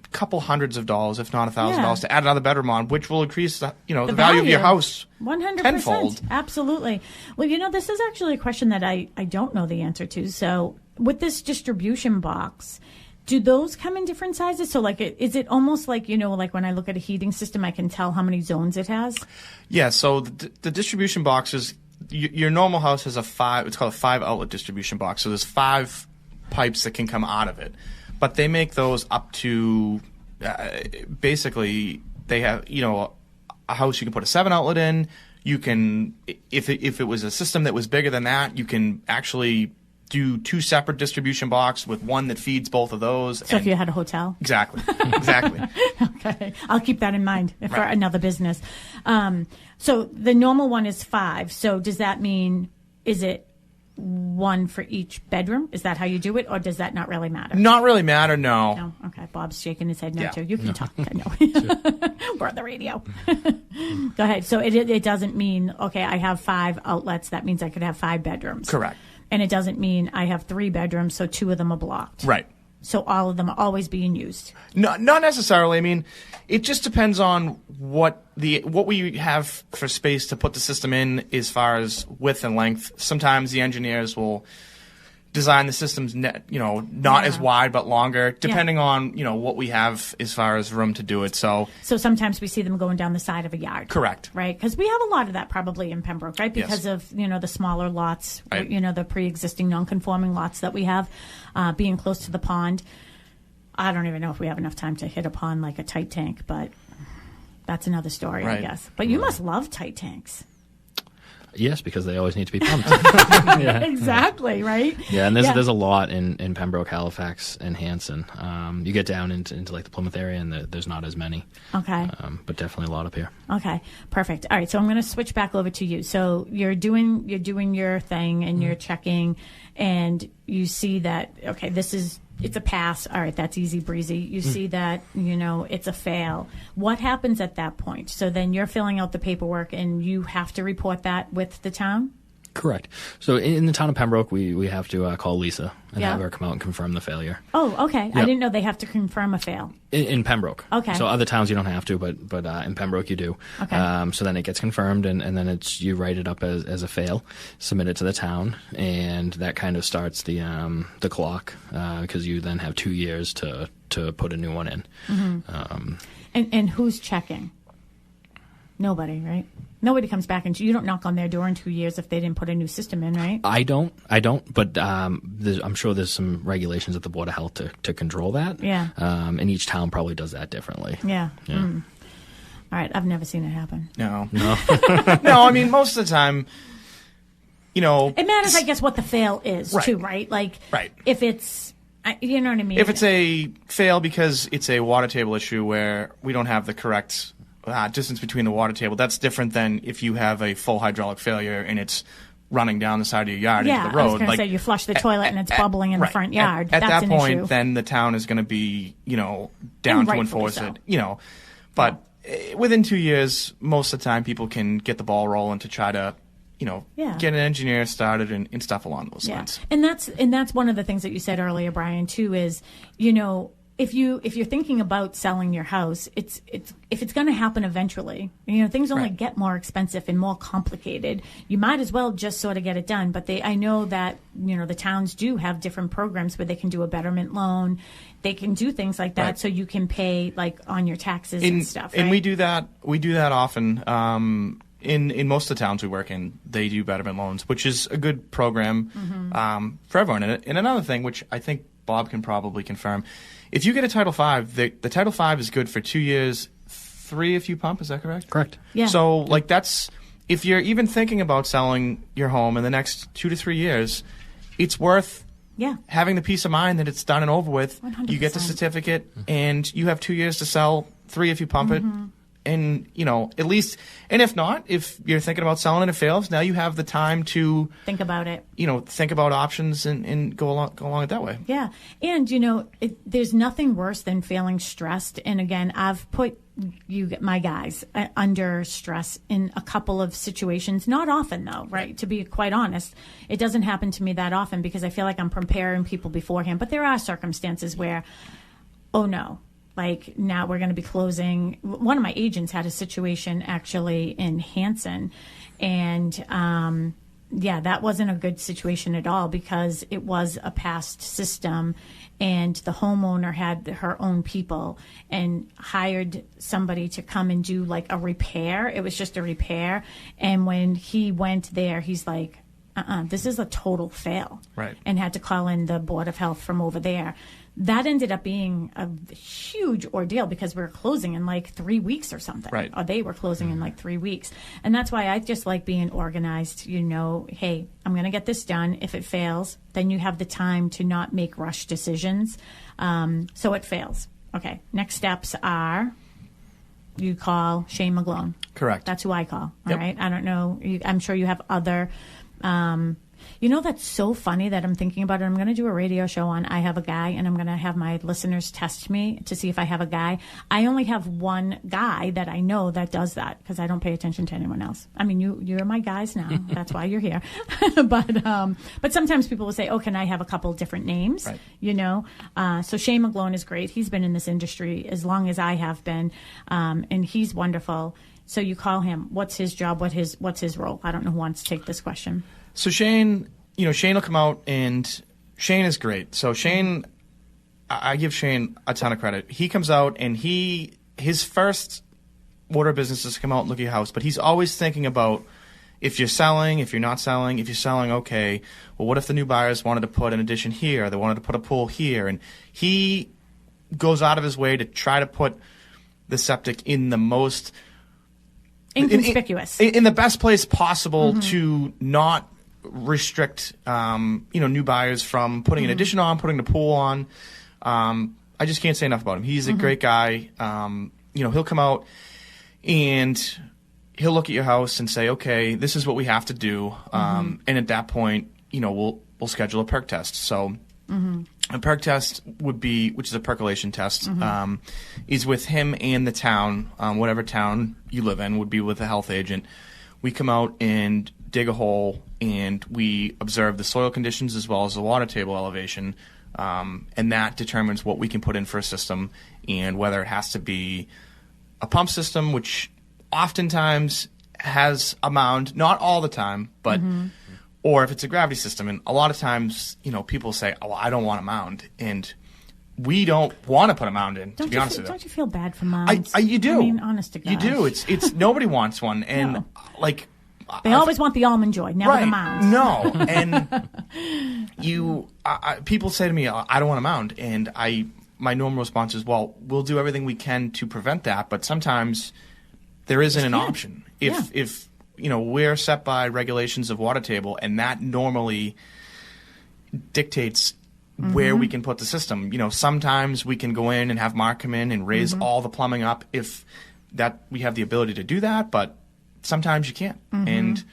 a couple hundreds of dollars, if not $1,000, to add another bedroom on, which will increase the value of your house 100%. tenfold. Absolutely. Well, this is actually a question that I don't know the answer to. So with this distribution box, do those come in different sizes? So, is it almost like, like when I look at a heating system, I can tell how many zones it has? Yeah, so the distribution boxes, your normal house has it's called a 5-outlet distribution box. So there's 5 pipes that can come out of it. But they make those up to, basically, they have, a house you can put a 7-outlet in. You can, if it was a system that was bigger than that, you can actually do 2 separate distribution boxes with one that feeds both of those. So if you had a hotel? Exactly. Okay. I'll keep that in mind for another business. So the normal one is 5. So does that mean, is it one for each bedroom? Is that how you do it, or does that not really matter? Not really matter, no. No? Okay. Bob's shaking his head no, Yeah. too. You can talk. I know. We're on the radio. Go ahead. So it doesn't mean, okay, I have 5 outlets. That means I could have 5 bedrooms. Correct. And it doesn't mean I have 3 bedrooms, so 2 of them are blocked. Right. So all of them are always being used. No, not necessarily. I mean, it just depends on what we have for space to put the system in as far as width and length. Sometimes the engineers will design the systems, not as wide but longer, depending on what we have as far as room to do it. So sometimes we see them going down the side of a yard. Correct. Right, because we have a lot of that probably in Pembroke, right? Because of the smaller lots, right. The pre-existing non-conforming lots that we have, being close to the pond. I don't even know if we have enough time to hit upon like a tight tank, but that's another story, right. I guess. But you must love tight tanks. Yes, because they always need to be pumped. Yeah. Exactly, right? Yeah, and there's a lot in Pembroke, Halifax, and Hanson. You get down into like the Plymouth area, and there's not as many. Okay. But definitely a lot up here. Okay, perfect. All right, so I'm going to switch back over to you. So you're doing your thing, and you're checking, and you see that, okay, it's a pass. All right, that's easy breezy. You see that, it's a fail. What happens at that point? So then you're filling out the paperwork, and you have to report that with the town? Correct. So in the town of Pembroke, we have to call Lisa and Yeah. have her come out and confirm the failure. Oh, okay. Yep. I didn't know they have to confirm a fail. In Pembroke. Okay. So other towns you don't have to, but in Pembroke you do. Okay. So then it gets confirmed, and then you write it up as a fail, submit it to the town, and that kind of starts the clock, because you then have 2 years to put a new one in. Mm-hmm. And who's checking? Nobody, right? Nobody comes back, and you don't knock on their door in 2 years if they didn't put a new system in, right? I don't, but I'm sure there's some regulations at the Board of Health to control that. Yeah. And each town probably does that differently. Yeah. Yeah. Mm. All right, I've never seen it happen. No. No, I mean, most of the time, It matters, I guess, what the fail is, Right. too, right? Like, Right. if it's, you know what I mean? If it's a fail because it's a water table issue where we don't have the correct distance between the water table, that's different than if you have a full hydraulic failure and it's running down the side of your yard into the road. I was going to say, you flush the toilet and it's bubbling in the right. front yard. At That's that an point, issue. then the town is going to be, down And to rightfully enforce so. it. But within 2 years, most of the time, people can get the ball rolling to try to, get an engineer started and stuff along those lines. And that's one of the things that you said earlier, Brian, too, is, if you're thinking about selling your house, if it's going to happen eventually, things only Right. get more expensive and more complicated. You might as well just sort of get it done. But I know that the towns do have different programs where they can do a betterment loan. They can do things like that, Right. so you can pay like on your taxes and stuff. And right? we do that. We do that often. In most of the towns we work in, they do betterment loans, which is a good program for everyone. And another thing, which I think Bob can probably confirm, if you get a Title V, the Title V is good for 2 years, 3 if you pump. Is that correct? Correct. Yeah. So that's if you're even thinking about selling your home in the next 2 to 3 years, it's worth having the peace of mind that it's done and over with. 100%. You get the certificate, and you have 2 years to sell, 3 if you pump it. and at least, and if not, if you're thinking about selling and it fails, now you have the time to think about it. Think about options and go along it that way. Yeah, and there's nothing worse than feeling stressed. And again, I've put my guys under stress in a couple of situations. Not often, though, right? To be quite honest, it doesn't happen to me that often because I feel like I'm preparing people beforehand. But there are circumstances where, oh no, like now we're going to be closing. One of my agents had a situation actually in Hanson, and yeah, that wasn't a good situation at all because it was a past system and the homeowner had her own people and hired somebody to come and do like a repair. It was just a repair. And when he went there, he's like, this is a total fail. Right. And had to call in the Board of Health from over there. That ended up being a huge ordeal because we were closing in like 3 weeks or something. Right. Or they were closing in like 3 weeks. And that's why I just like being organized. Hey, I'm going to get this done. If it fails, then you have the time to not make rush decisions. So it fails. Okay. Next steps are you call Shane McGlone. Correct. That's who I call. All Yep. right. I don't know. I'm sure you have other. That's so funny that I'm thinking about it. I'm going to do a radio show on I Have a Guy, and I'm going to have my listeners test me to see if I have a guy. I only have one guy that I know that does that because I don't pay attention to anyone else. I mean, you're my guys now. That's why you're here. But sometimes people will say, oh, can I have a couple different names? Right. So Shane McGlone is great. He's been in this industry as long as I have been, and he's wonderful. So you call him. What's his job? What's his role? I don't know who wants to take this question. So Shane, Shane will come out, and Shane is great. So Shane, I give Shane a ton of credit. He comes out, and his first order of business is to come out and look at your house, but he's always thinking about if you're selling, if you're not selling. If you're selling, okay, well, what if the new buyers wanted to put an addition here? They wanted to put a pool here. And he goes out of his way to try to put the septic in the most inconspicuous, in the best place possible to not restrict new buyers from putting an addition on, putting the pool on. I just can't say enough about him. He's a great guy. He'll come out and he'll look at your house and say, okay, this is what we have to do. And at that point, we'll schedule a perk test. So a perk test which is a percolation test, is with him and the town, whatever town you live in, would be with a health agent. We come out and dig a hole, and we observe the soil conditions as well as the water table elevation, and that determines what we can put in for a system and whether it has to be a pump system, which oftentimes has a mound, not all the time, but or if it's a gravity system. And a lot of times, people say, oh, I don't want a mound, and we don't want to put a mound in, to be honest with you. Don't you feel bad for mounds? You do. I mean, honest to God. You do. It's nobody wants one, and they always want the almond joy, never right. the mound. No, and people say to me, I don't want a mound, and my normal response is, well, we'll do everything we can to prevent that, but sometimes there isn't an option. If we're set by regulations of water table, and that normally dictates where we can put the system. Sometimes we can go in and have Mark come in and raise all the plumbing up if that we have the ability to do that, but sometimes you can't. And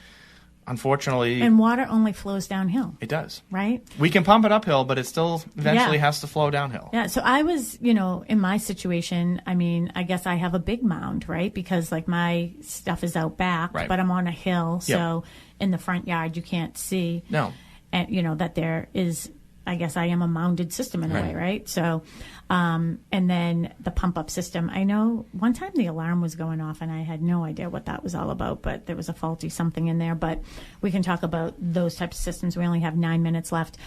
unfortunately... And water only flows downhill. It does. Right? We can pump it uphill, but it still eventually has to flow downhill. Yeah, so I was, in my situation, I mean, I guess I have a big mound, right? Because, my stuff is out back, right. But I'm on a hill, so in the front yard you can't see. No. And, that there is... I guess I am a mounded system in a way, right? So, and then the pump up system. I know one time the alarm was going off and I had no idea what that was all about, but there was a faulty something in there. But we can talk about those types of systems. We only have 9 minutes left.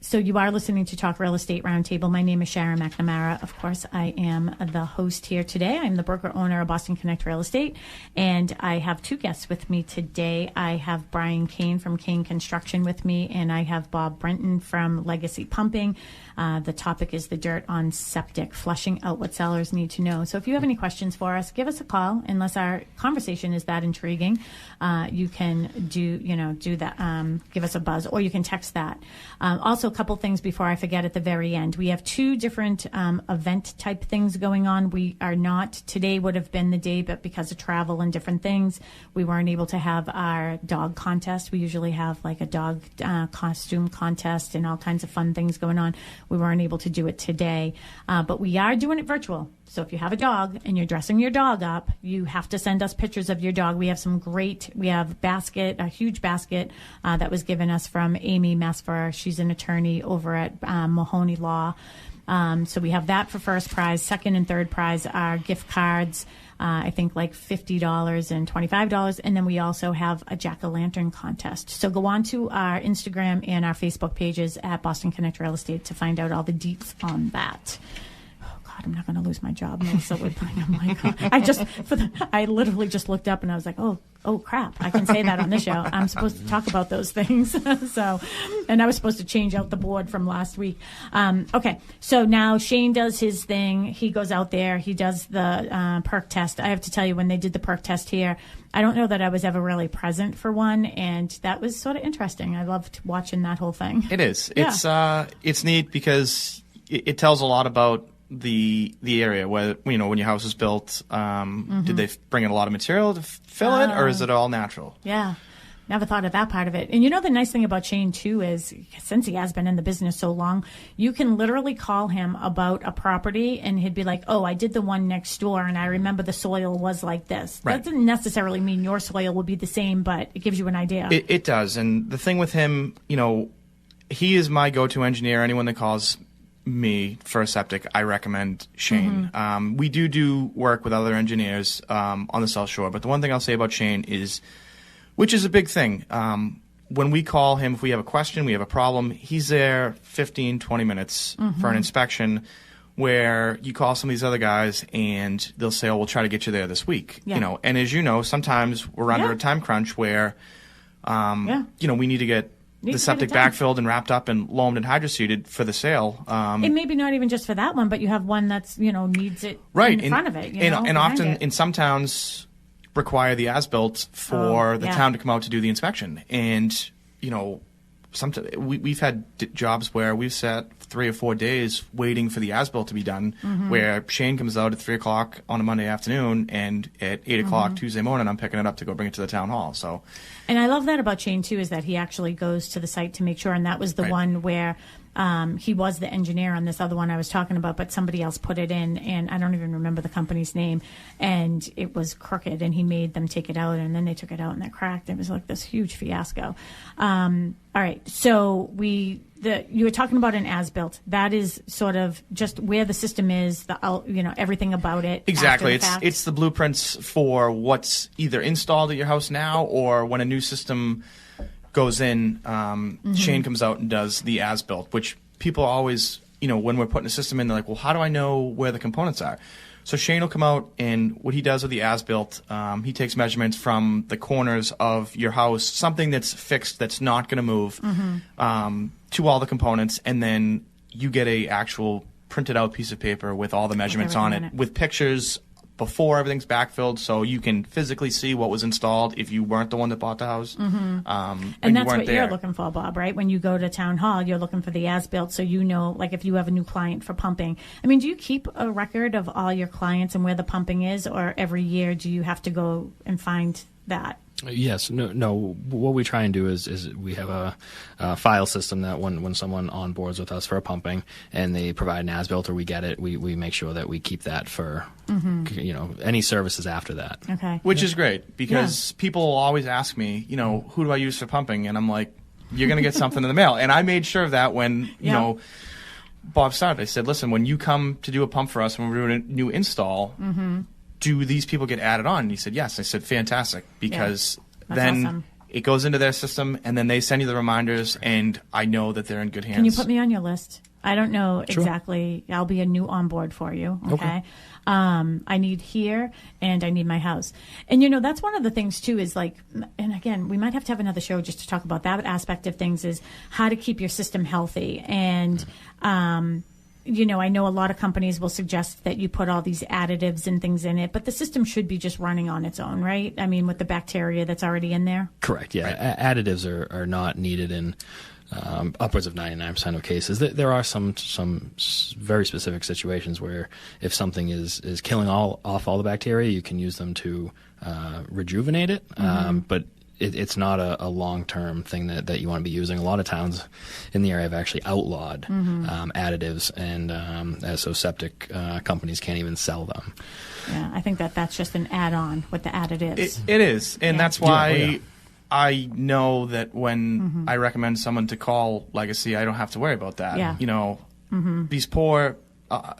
So you are listening to Talk Real Estate Roundtable. My name is Sharon McNamara. Of course, I am the host here today. I'm the broker owner of Boston Connect Real Estate, and I have two guests with me today. I have Brian Cain from Cain Construction with me, and I have Bob Brenton from Legacy Pumping. The topic is the dirt on septic, flushing out what sellers need to know. So if you have any questions for us, give us a call. Unless our conversation is that intriguing, you can do that. Give us a buzz, or you can text that. Also, a couple things before I forget at the very end. We have 2 different event type things going on. We are not, today would have been the day, but because of travel and different things, we weren't able to have our dog contest. We usually have like a dog costume contest and all kinds of fun things going on. We weren't able to do it today, but we are doing it virtual. So if you have a dog and you're dressing your dog up, you have to send us pictures of your dog. We have a huge basket that was given us from Amy Mesfer. She's an attorney over at Mahoney Law. So we have that for first prize. Second and third prize are gift cards, I think like $50 and $25. And then we also have a jack-o'-lantern contest. So go on to our Instagram and our Facebook pages at Boston Connect Real Estate to find out all the deets on that. I'm not going to lose my job, Melissa. I'm like, I literally just looked up and I was like, oh crap, I can say that on this show. I'm supposed to talk about those things. And I was supposed to change out the board from last week. Okay, so now Shane does his thing. He goes out there. He does the perk test. I have to tell you, when they did the perk test here, I don't know that I was ever really present for one, and that was sort of interesting. I loved watching that whole thing. It is. Yeah. It's neat because it tells a lot about the area where, when your house was built. Did they bring in a lot of material to fill it, or is it all natural? Yeah. Never thought of that part of it. And the nice thing about Shane too is, since he has been in the business so long, you can literally call him about a property and he'd be like, oh, I did the one next door and I remember the soil was like this. Right. That doesn't necessarily mean your soil will be the same, but it gives you an idea. It does. And the thing with him, he is my go-to engineer. Anyone that calls me for a septic, I recommend Shane. We do work with other engineers on the South Shore, but the one thing I'll say about Shane is, which is a big thing, when we call him, if we have a question, we have a problem, he's there 15, 20 minutes for an inspection, where you call some of these other guys and they'll say, oh, we'll try to get you there this week. Yeah. And as you know, sometimes we're under a time crunch where we need to get the septic backfilled and wrapped up and loamed and hydroseeded for the sale. And maybe not even just for that one, but you have one that's, needs it right in front of it. And often in some towns require the as-built for the town to come out to do the inspection. And, sometimes we've had jobs where we've sat 3 or 4 days waiting for the as-built to be done, where Shane comes out at 3 o'clock on a Monday afternoon, and at 8 o'clock Tuesday morning, I'm picking it up to go bring it to the town hall. So, and I love that about Shane too, is that he actually goes to the site to make sure. And that was the one where he was the engineer on this other one I was talking about, but somebody else put it in, and I don't even remember the company's name, and it was crooked, and he made them take it out, and then they took it out and it cracked. It was like this huge fiasco. All right, so you were talking about an as-built. That is sort of just where the system is, everything about it. Exactly. It's the blueprints for what's either installed at your house now, or when a new system goes in, Shane comes out and does the as-built, which people always, when we're putting a system in, they're like, well, how do I know where the components are? So Shane will come out, and what he does with the as-built, he takes measurements from the corners of your house, something that's fixed, that's not going to move, to all the components, and then you get a actual printed out piece of paper with all the measurements on it, with pictures before everything's backfilled, so you can physically see what was installed if you weren't the one that bought the house. And that's what you're looking for, Bob, right? When you go to town hall, you're looking for the as-built, so like if you have a new client for pumping. I mean, do you keep a record of all your clients and where the pumping is, or every year do you have to go and find that? Yes. No. What we try and do is we have a file system that when someone onboards with us for a pumping and they provide an as-built or we get it, we make sure that we keep that for any services after that. Okay. Which is great, because people always ask me, who do I use for pumping? And I'm like, you're going to get something in the mail. And I made sure of that when Bob started. I said, listen, when you come to do a pump for us when we're doing a new install. Do these people get added on? And he said, yes. I said, fantastic, because then awesome. It goes into their system, and then they send you the reminders, and I know that they're in good hands. Can you put me on your list? I don't know exactly. I'll be a new on board for you, okay? I need here, and I need my house. And, that's one of the things, too, is like, and again, we might have to have another show just to talk about that aspect of things, is how to keep your system healthy. And, I know a lot of companies will suggest that you put all these additives and things in it, but the system should be just running on its own, right? I mean, with the bacteria that's already in there. Correct. Yeah, additives are not needed in upwards of 99% of cases. There are some very specific situations where if something is killing off all the bacteria, you can use them to rejuvenate it. But it's not a long-term thing that you want to be using. A lot of towns in the area have actually outlawed additives, and so septic companies can't even sell them. Yeah, I think that's just an add-on with the additives. It is, and that's why I know that when I recommend someone to call Legacy, I don't have to worry about that. Yeah. These poor,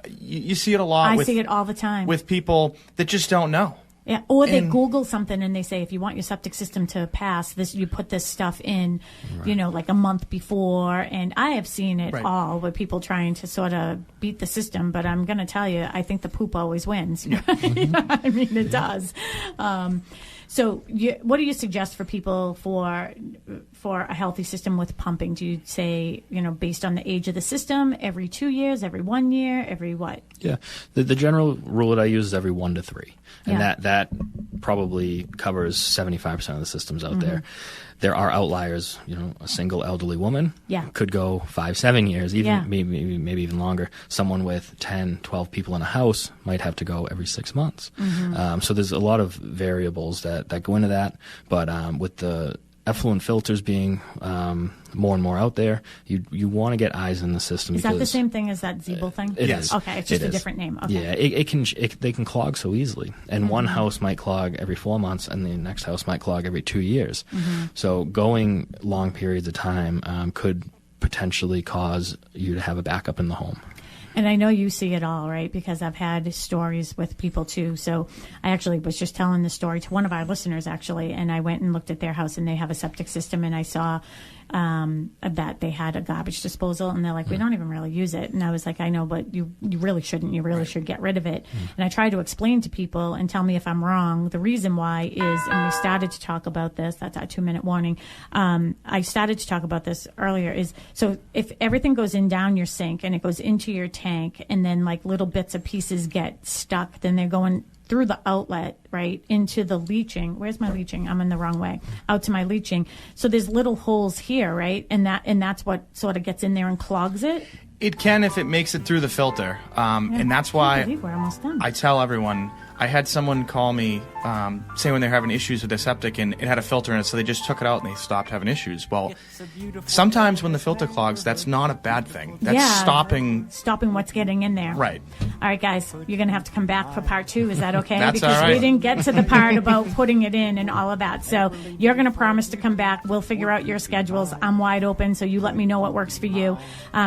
you see it a lot. I see it all the time. With people that just don't know. Yeah, or they Google something and they say, if you want your septic system to pass, you put this stuff in, like a month before. And I have seen it all with people trying to sort of beat the system. But I'm going to tell you, I think the poop always wins. I mean, it does. So what do you suggest for people for a healthy system with pumping? Do you say, based on the age of the system, every 2 years, every 1 year, every what? Yeah. The general rule that I use is every 1 to 3. And that probably covers 75% of the systems out there. There are outliers, a single elderly woman could go 5-7 years, even maybe even longer. Someone with 10, 12 people in a house might have to go every 6 months. So there's a lot of variables that go into that. But with the effluent filters being more and more out there, you want to get eyes in the system. Is that the same thing as that Zeeble thing? It is. Okay, it's just a different name. Okay. Yeah, they can clog so easily. And one house might clog every 4 months, and the next house might clog every 2 years. So going long periods of time could potentially cause you to have a backup in the home. And I know you see it all, right? Because I've had stories with people too. So I actually was just telling the story to one of our listeners, actually, and I went and looked at their house, and they have a septic system, and I saw that they had a garbage disposal, and they're like, we don't even really use it. And I was like, I know, but you really shouldn't. You really should get rid of it. And I tried to explain to people and tell me if I'm wrong. The reason why is, and we started to talk about this, that's our 2-minute warning. I started to talk about this earlier, is so if everything goes in down your sink and it goes into your tank, and then like little bits of pieces get stuck, then they're going through the outlet, right, into the leaching. Where's my leaching? I'm in the wrong way. Out to my leaching. So there's little holes here, right? And that's what sort of gets in there and clogs it. It can if it makes it through the filter. And that's why we're almost done. I tell everyone, I had someone call me saying when they're having issues with their septic and it had a filter in it, so they just took it out and they stopped having issues. Well, sometimes when the filter clogs, that's not a bad thing. That's stopping what's getting in there. Right. All right, guys, you're going to have to come back for part 2. Is that okay? That's because all right. we didn't get to the part about putting it in and all of that. So you're going to promise to come back. We'll figure out your schedules. I'm wide open, so you let me know what works for you.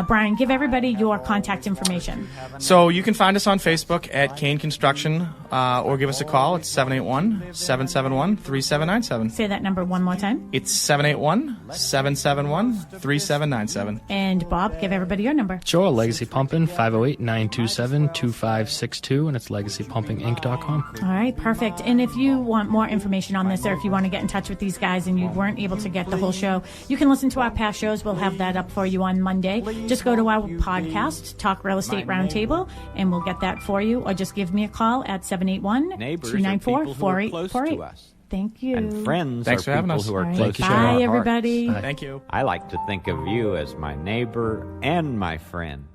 Brian, give everybody your contact information. So you can find us on Facebook at Cain Construction, or give us a call. It's 781-771-3797. Say that number one more time. It's 781-771-3797. And Bob, give everybody your number. Sure, Legacy Pumping, 508-927-2562, and it's legacypumpinginc.com. All right, perfect. And if you want more information on this, or if you want to get in touch with these guys and you weren't able to get the whole show, you can listen to our past shows. We'll have that up for you on Monday. Just go to our podcast, Talk Real Estate Roundtable, and we'll get that for you. Or just give me a call at 781-294-4848. Thank you. And friends Thanks are for having people us. who are All close right. to our hearts. Bye, everybody. Thank you. I like to think of you as my neighbor and my friend.